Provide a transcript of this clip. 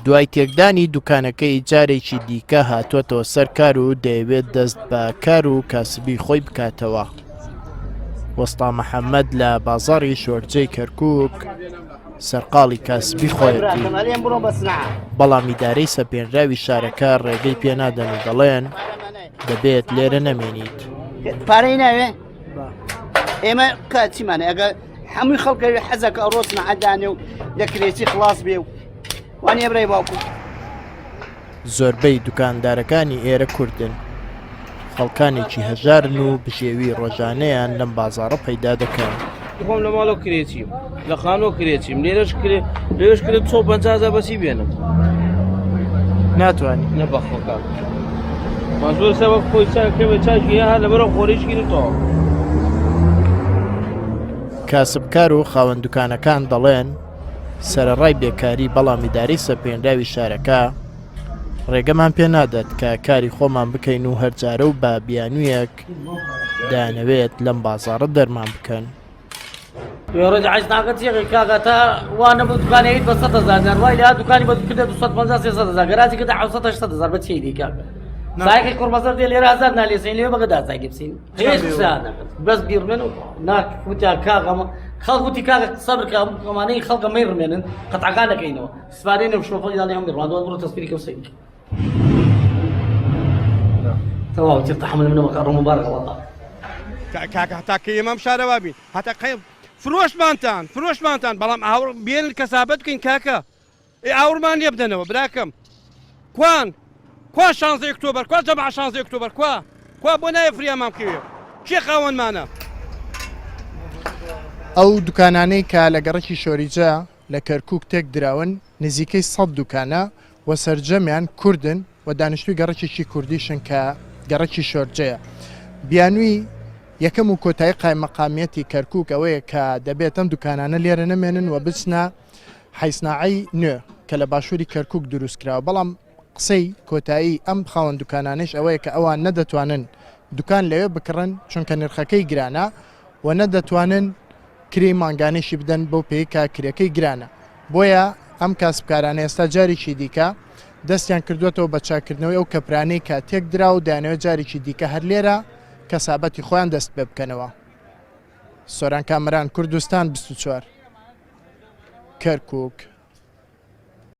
دوای تێکدانی دوکانەکەی جارێکی دیکە هاتووەتەوە سەر کار و دەیەوێت دەست بە کار و کاسبی خۆی بکاتەوە. وەستا محەممەد لە بازاڕی شۆرجەی کەرکووک سەرقاڵی کاسبی خۆیەتی، بەڵام ئیدارەی سەپێنراوی شارەکە ڕێگەی پێنادەن و دەڵێن دەبێت لێرە نەمێنیت. پارەی ناوێ ئێمە کاتیمانە ئەگە هەمووی خەڵکەوی حەزەکە ئەڕۆز نەعەدانێ و لە کرێچی خلاص بێ و وانێ بڕێ باوکو. زۆربەی دوکاندارەکانی ئێرە کوردن، خەڵکانێکی هەژارن و بژێوی ڕۆژانەیان لەم بازاڕە پەیدا دەکەن. خۆم لە ماڵۆ کرێچیم لە خانۆ کرێچیم لێرەش کرێت 150 بەسی بێنم ناتوانانی نەبەخۆکە مازۆر سەبە خۆی چاکێ هەر لەبەرە خۆریشگیرتەوە. کاسبکار و خاوەن دوکانەکان دەڵێن سەرەڕای بێکاری بەڵام ئیدارەی سەپێنراوی شارەکە ڕێگەمان پێ نادات کە کاری خۆمان بکەین و هەرجارە و بە بیانوویەک دانەوێت لەم بازاڕە دەرمان بکەن. ڕێژ عیزناکە چێقی کاکە تا وانە بە دوکانەیت بە 100,000 وای لە دوکانی بە کردە 250-300,000 گەراجی کردە 700-800,000 بە چی دیکە سایەکی کوڕبەزەر دێ لێرە 1000 نالێسین لێ بەگەدا زایگە بسین بەس بیڕمێن و ناوتیان کاغەمە خەڵگوتی کاکە سەبرکە ئەمانەی خەڵکە مەی ڕمێنن قەتعەکان دەکەینەوە سپارێنە و شۆفەری دانی هەم ڕاندەوە بڕۆ تەسبیری کەوسەیک تەواو تێ تەحمل منەوە کە ڕۆ مبارەکە وەڵڵا کاکە هەتا کە ئێمەم شارەوا بین هەتا قەیب فرۆشمانتان بەڵام ئاور بێن کەسابەت بکەین کاکە ئاورمان لێ بدەنەوە براکەم کوا 16 ئۆکتۆبەر کوا جەمع 16 ئۆکتۆبەر کوا بۆ نایە فریامان بکەوێ کێ خاوەنمانە. ئەو دوکانانەی کە لە گەڕەکی شۆریجە لە کەرکووک تێک دراون نزیکەی 100 دوکانە و سەرجەمیان کوردن و دانیشتوی گەڕەکێکی کوردیشن کە گەڕەکی شۆرجەیە. بیانووی یەکەم و کۆتایی قایمەقامیەتی کەرکووک ئەوەیە کە دەبێت ئەم دوکانانە لێرە نەمێنن و بچنە حیسناعی نوێ کە لە باشووری کەرکووک دروستکراوە. بەڵام قسەی کۆتایی ئەم خاوەن دوکانانش ئەوەیە کە ئەوان نەدەتوانن دوکان لەوێ بکڕن چونکە نرخەکەی گرانە و نەدەتوانن کری مانگانێکی بدەن بۆ پێی کا کرێکەی گرانە. بۆیە ئەم کاسبکارانە ئێستا جارێکی دیکە دەستیان کردوێتەوە بە چاکردنەوەی ئەو کەپرانەی کە تێک درا و دانەوە جارێکی دیکە هەر لێرە کەسابەتی خۆیان دەست پێ بکەنەوە. سۆران کامەران کوردستان 24 کەرکووک.